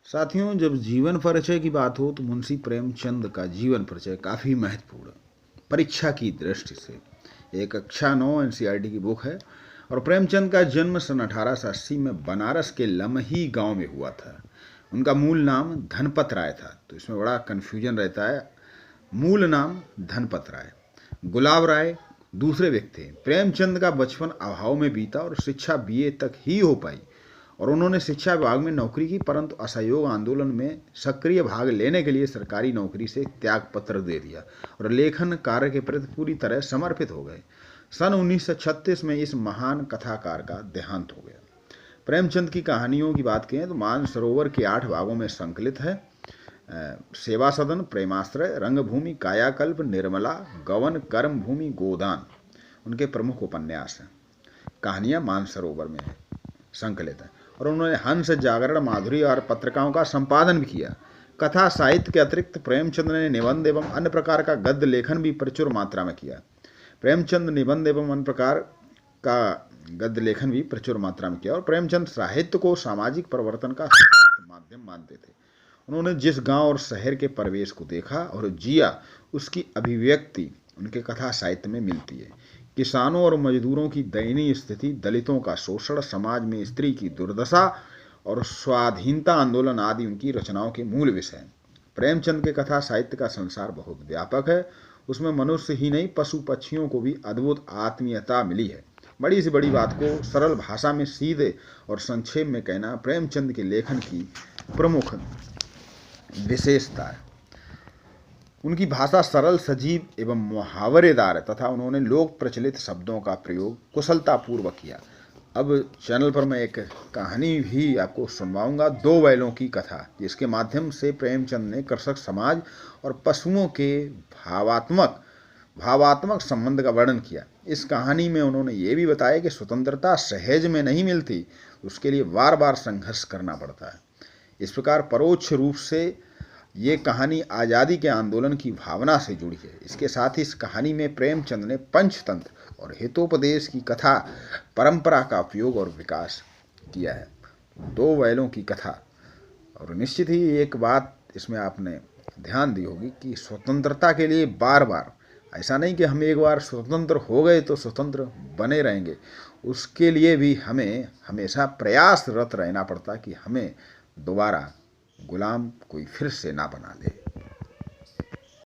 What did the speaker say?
साथियों, जब जीवन परिचय की बात हो तो मुंशी प्रेमचंद का जीवन परिचय काफ़ी महत्वपूर्ण है। परीक्षा की दृष्टि से एक कक्षा 9 एनसीईआरटी की बुक है। और प्रेमचंद का जन्म सन 1880 में बनारस के लमही गांव में हुआ था। उनका मूल नाम धनपत राय था, तो इसमें बड़ा कन्फ्यूजन रहता है। मूल नाम धनपत राय, गुलाब राय दूसरे व्यक्ति थे। प्रेमचंद का बचपन अभाव में बीता और शिक्षा बीए तक ही हो पाई और उन्होंने शिक्षा विभाग में नौकरी की, परंतु असहयोग आंदोलन में सक्रिय भाग लेने के लिए सरकारी नौकरी से त्याग पत्र दे दिया और लेखन कार्य के प्रति पूरी तरह समर्पित हो गए। सन 1936 में इस महान कथाकार का देहांत हो गया। प्रेमचंद की कहानियों की बात करें तो मानसरोवर के 8 भागों में संकलित है। सेवा सदन, प्रेमाश्रय, रंगभूमि, कायाकल्प, निर्मला, गवन, कर्म भूमि, गोदान उनके प्रमुख उपन्यास हैं। कहानियां मानसरोवर में संकलित है और उन्होंने हंस, जागरण, माधुरी और पत्रिकाओं का संपादन भी किया। कथा साहित्य के अतिरिक्त प्रेमचंद ने निबंध एवं अन्य प्रकार का गद्य लेखन भी प्रचुर मात्रा में किया। प्रेमचंद निबंध एवं अन्य प्रकार का गद्य लेखन भी प्रचुर मात्रा में किया और प्रेमचंद साहित्य को सामाजिक परिवर्तन का माध्यम मानते थे। उन्होंने जिस गांव और शहर के परिवेश को देखा और जिया, उसकी अभिव्यक्ति उनके कथा साहित्य में मिलती है। किसानों और मजदूरों की दयनीय स्थिति, दलितों का शोषण, समाज में स्त्री की दुर्दशा और स्वाधीनता आंदोलन आदि उनकी रचनाओं के मूल विषय हैं। प्रेमचंद के कथा साहित्य का संसार बहुत व्यापक है। उसमें मनुष्य ही नहीं, पशु पक्षियों को भी अद्भुत आत्मीयता मिली है। बड़ी से बड़ी बात को सरल भाषा में सीधे और संक्षेप में कहना प्रेमचंद के लेखन की प्रमुख विशेषता है। उनकी भाषा सरल, सजीव एवं मुहावरेदार है तथा उन्होंने लोक प्रचलित शब्दों का प्रयोग कुशलतापूर्वक किया। अब चैनल पर मैं एक कहानी भी आपको सुनवाऊंगा, 2 बैलों की कथा, जिसके माध्यम से प्रेमचंद ने कृषक समाज और पशुओं के भावात्मक संबंध का वर्णन किया। इस कहानी में उन्होंने ये भी बताया कि स्वतंत्रता सहज में नहीं मिलती, उसके लिए बार बार संघर्ष करना पड़ता है। इस प्रकार परोक्ष रूप से ये कहानी आज़ादी के आंदोलन की भावना से जुड़ी है। इसके साथ ही इस कहानी में प्रेमचंद ने पंचतंत्र और हितोपदेश की कथा परंपरा का उपयोग और विकास किया है। 2 बैलों की कथा। और निश्चित ही एक बात इसमें आपने ध्यान दी होगी कि स्वतंत्रता के लिए बार बार, ऐसा नहीं कि हम एक बार स्वतंत्र हो गए तो स्वतंत्र बने रहेंगे, उसके लिए भी हमें हमेशा प्रयासरत रहना पड़ता कि हमें दोबारा गुलाम कोई फिर से ना बना दे।